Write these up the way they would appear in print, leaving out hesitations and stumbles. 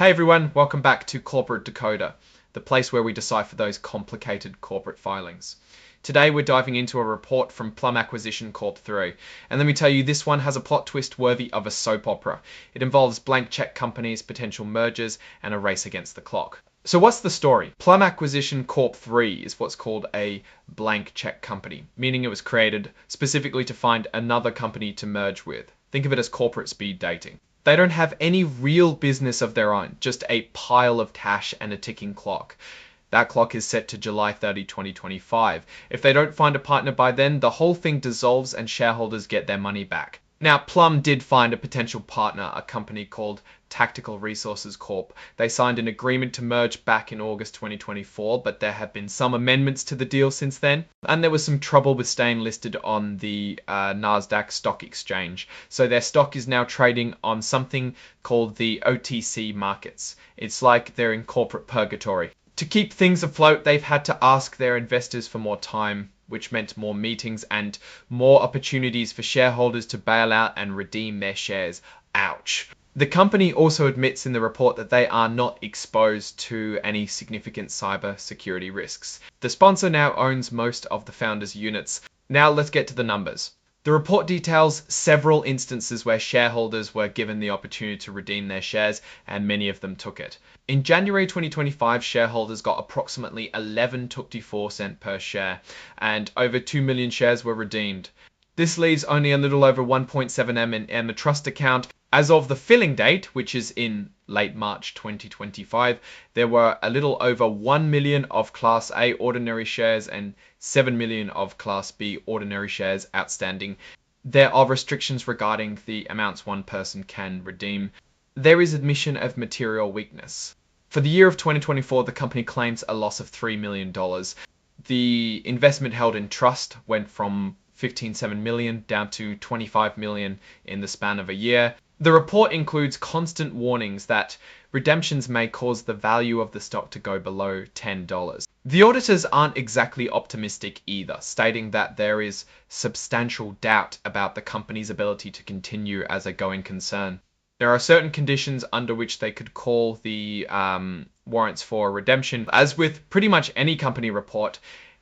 Hey everyone, welcome back to Corporate Decoder, the place where we decipher those complicated corporate filings. Today we're diving into a report from Plum Acquisition Corp 3, and let me tell you, this one has a plot twist worthy of a soap opera. It involves blank check companies, potential mergers, and a race against the clock. So what's the story? Plum Acquisition Corp 3 is what's called a blank check company, meaning it was created specifically to find another company to merge with. Think of it as corporate speed dating. They don't have any real business of their own, just a pile of cash and a ticking clock. That clock is set to July 30, 2025. If they don't find a partner by then, the whole thing dissolves and shareholders get their money back. Now, Plum did find a potential partner, a company called Tactical Resources Corp. They signed an agreement to merge back in August 2024, but there have been some amendments to the deal since then. And there was some trouble with staying listed on the Nasdaq stock exchange. So their stock is now trading on something called the OTC markets. It's like they're in corporate purgatory. To keep things afloat, they've had to ask their investors for more time, which meant more meetings and more opportunities for shareholders to bail out and redeem their shares. Ouch. The company also admits in the report that they are not exposed to any significant cyber security risks. The sponsor now owns most of the founders' units. Now let's get to the numbers. The report details several instances where shareholders were given the opportunity to redeem their shares, and many of them took it. In January 2025, shareholders got approximately 11.24 cents per share, and over 2 million shares were redeemed. This leaves only a little over 1.7 M in the trust account. As of the filling date, which is in late March 2025, there were a little over 1 million of Class A ordinary shares and 7 million of Class B ordinary shares outstanding. There are restrictions regarding the amounts one person can redeem. There is admission of material weakness. For the year of 2024, the company claims a loss of $3 million. The investment held in trust went from 15.7 million down to 25 million in the span of a year. The report includes constant warnings that redemptions may cause the value of the stock to go below $10. The auditors aren't exactly optimistic either, stating that there is substantial doubt about the company's ability to continue as a going concern. There are certain conditions under which they could call the warrants for redemption. As with pretty much any company report,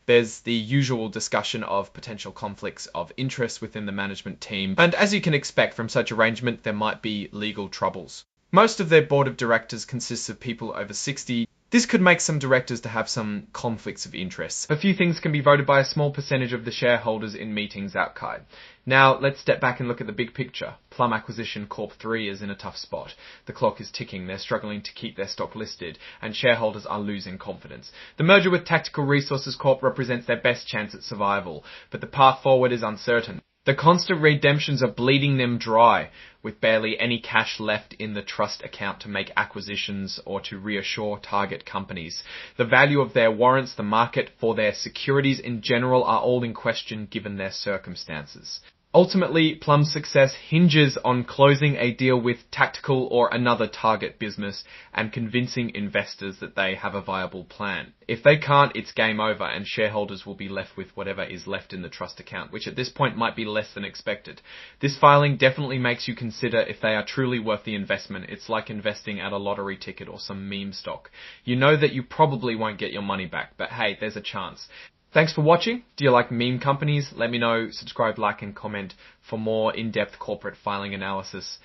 there's the usual discussion of potential conflicts of interest within the management team. And as you can expect from such arrangement, there might be legal troubles. Most of their board of directors consists of people over 60. This could make some directors to have some conflicts of interest. A few things can be voted by a small percentage of the shareholders in meetings outside. Now, let's step back and look at the big picture. Plum Acquisition Corp 3 is in a tough spot. The clock is ticking, they're struggling to keep their stock listed, and shareholders are losing confidence. The merger with Tactical Resources Corp represents their best chance at survival, but the path forward is uncertain. The constant redemptions are bleeding them dry, with barely any cash left in the trust account to make acquisitions or to reassure target companies. The value of their warrants, the market for their securities in general are all in question given their circumstances. Ultimately, Plum's success hinges on closing a deal with Tactical or another target business and convincing investors that they have a viable plan. If they can't, it's game over and shareholders will be left with whatever is left in the trust account, which at this point might be less than expected. This filing definitely makes you consider if they are truly worth the investment. It's like investing at a lottery ticket or some meme stock. You know that you probably won't get your money back, but hey, there's a chance. Thanks for watching. Do you like meme companies? Let me know, subscribe, like, and comment for more in-depth corporate filing analysis.